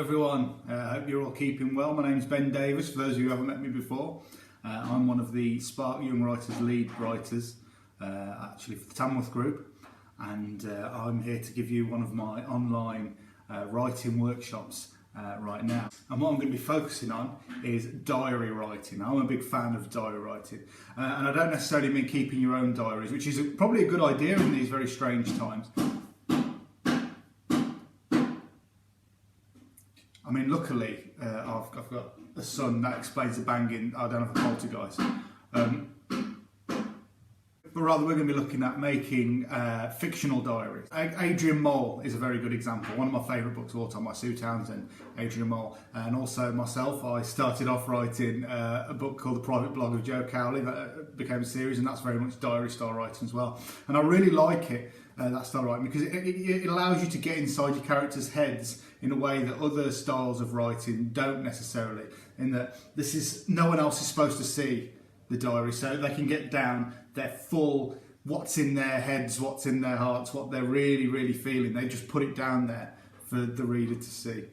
everyone, I hope you're all keeping well. My name's Ben Davis, for those of you who haven't met me before. I'm one of the Spark Young Writers lead writers, actually for the Tamworth Group, and I'm here to give you one of my online writing workshops right now. And what I'm going to be focusing on is diary writing. I'm a big fan of diary writing, and I don't necessarily mean keeping your own diaries, which is probably a good idea in these very strange times. I mean, luckily, I've got a son that explains the banging. I don't have a poltergeist. But rather, we're going to be looking at making fictional diaries. Adrian Mole is a very good example. One of my favourite books of all time by Sue Townsend, Adrian Mole. And also myself, I started off writing a book called The Private Blog of Joe Cowley that became a series, and that's very much diary style writing as well. And I really like it, that style writing, because it allows you to get inside your characters' heads in a way that other styles of writing don't necessarily. In that no one else is supposed to see the diary, so they can get down their full, what's in their heads, what's in their hearts, what they're really feeling. They just put it down there for the reader to see.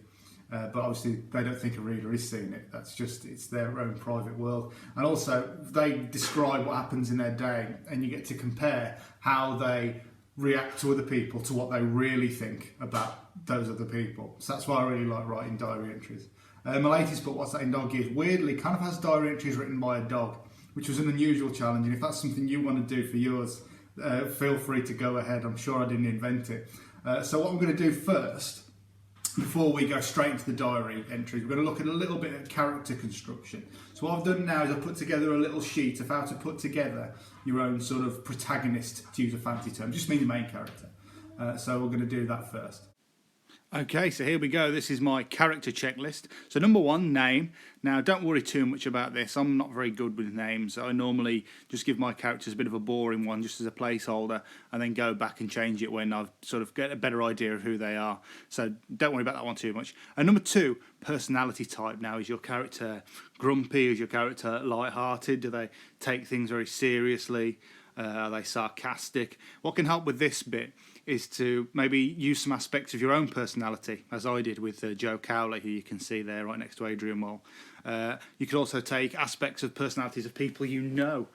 But obviously they don't think a reader is seeing it. It's their own private world. And also they describe what happens in their day, and you get to compare how they react to other people to what they really think about those other people. So that's why I really like writing diary entries. My latest book, What's That in Dog Years, weirdly kind of has diary entries written by a dog, which was an unusual challenge. And if that's something you want to do for yours, feel free to go ahead. I'm sure I didn't invent it. So what I'm going to do first, before we go straight into the diary entries, we're going to look at a little bit of character construction. So what I've done now is I've put together a little sheet of how to put together your own sort of protagonist, to use a fancy term, just mean the main character. So we're going to do that first. Okay, so here we go. This is my character checklist. So number one, name. Now, don't worry too much about this. I'm not very good with names. I normally just give my characters a bit of a boring one just as a placeholder, and then go back and change it when I've sort of got a better idea of who they are. So don't worry about that one too much. And number two, personality type. Now, is your character grumpy? Is your character light-hearted? Do they take things very seriously? Are they sarcastic? What can help with this bit is to maybe use some aspects of your own personality, as I did with Joe Cowley, who you can see there right next to Adrian Mole. You could also take aspects of personalities of people you know,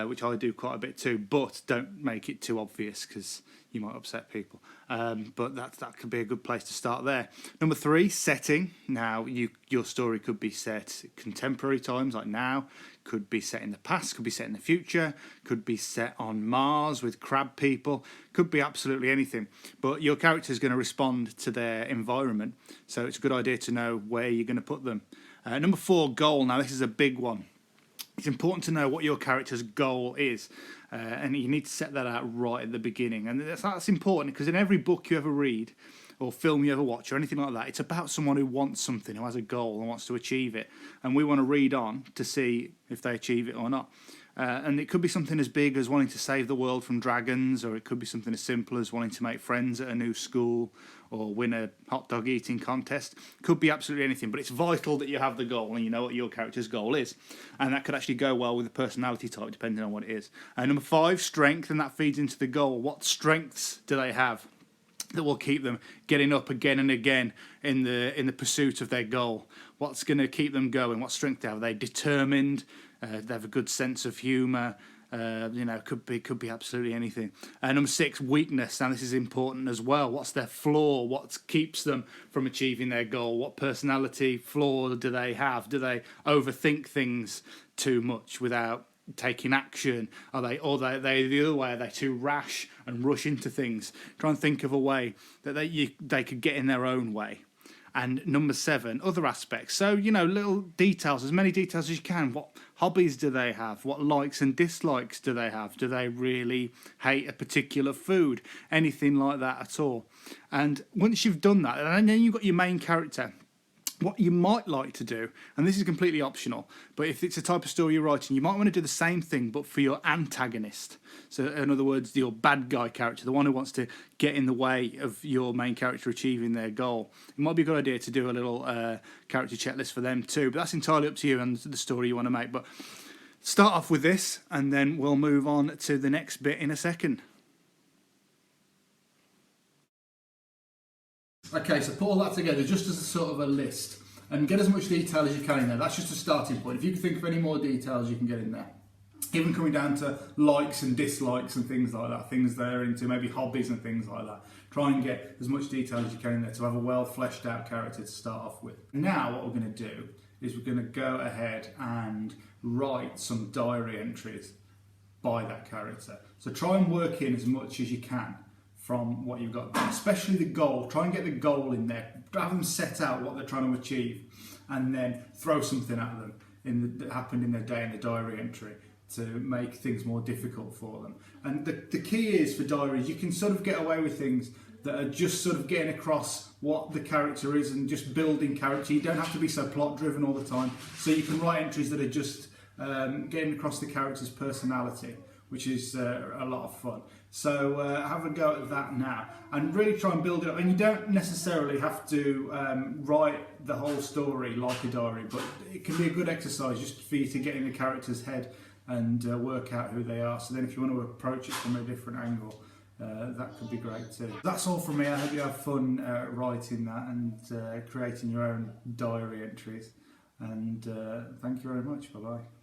which I do quite a bit too, but don't make it too obvious because you might upset people. But that could be a good place to start there. Number three, setting. Now, your story could be set contemporary times, like now, could be set in the past, could be set in the future, could be set on Mars with crab people, could be absolutely anything. But your character is going to respond to their environment, so it's a good idea to know where you're going to put them. Number four, goal. Now, this is a big one. It's important to know what your character's goal is, and you need to set that out right at the beginning. And that's important, because in every book you ever read, or film you ever watch, or anything like that, it's about someone who wants something, who has a goal and wants to achieve it. And we want to read on to see if they achieve it or not. And it could be something as big as wanting to save the world from dragons, or it could be something as simple as wanting to make friends at a new school, or win a hot dog eating contest. Could be absolutely anything, but it's vital that you have the goal and you know what your character's goal is. And that could actually go well with the personality type, depending on what it is. And number five, strength, and that feeds into the goal. What strengths do they have that will keep them getting up again and again in the pursuit of their goal? What's going to keep them going? What strength have? Are they determined? They have a good sense of humour. Could be absolutely anything. Number six, weakness. Now, this is important as well. What's their flaw? What keeps them from achieving their goal? What personality flaw do they have? Do they overthink things too much without taking action? Are they the other way? Are they too rash and rush into things? Try and think of a way that they could get in their own way. And number seven, other aspects. So, little details, as many details as you can. What hobbies do they have? What likes and dislikes do they have? Do they really hate a particular food? Anything like that at all. And once you've done that, and then you've got your main character, what you might like to do, and this is completely optional, but if it's a type of story you're writing, you might want to do the same thing, but for your antagonist. So, in other words, your bad guy character, the one who wants to get in the way of your main character achieving their goal. It might be a good idea to do a little character checklist for them too, but that's entirely up to you and the story you want to make. But start off with this, and then we'll move on to the next bit in a second. Okay, so put all that together just as a sort of a list and get as much detail as you can in there. That's just a starting point. If you can think of any more details, you can get in there. Even coming down to likes and dislikes and things like that, things they're into, maybe hobbies and things like that. Try and get as much detail as you can in there to have a well fleshed out character to start off with. Now what we're going to do is we're going to go ahead and write some diary entries by that character. So try and work in as much as you can from what you've got, especially the goal. Try and get the goal in there. Have them set out what they're trying to achieve, and then throw something at them that happened in their day in the diary entry to make things more difficult for them. And the key is for diaries, you can sort of get away with things that are just sort of getting across what the character is and just building character. You don't have to be so plot driven all the time. So you can write entries that are just getting across the character's personality, which is a lot of fun. So have a go at that now and really try and build it up. And you don't necessarily have to write the whole story like a diary, but it can be a good exercise just for you to get in the character's head and work out who they are. So then if you want to approach it from a different angle, that could be great too. That's all from me. I hope you have fun writing that and creating your own diary entries. And thank you very much. Bye bye.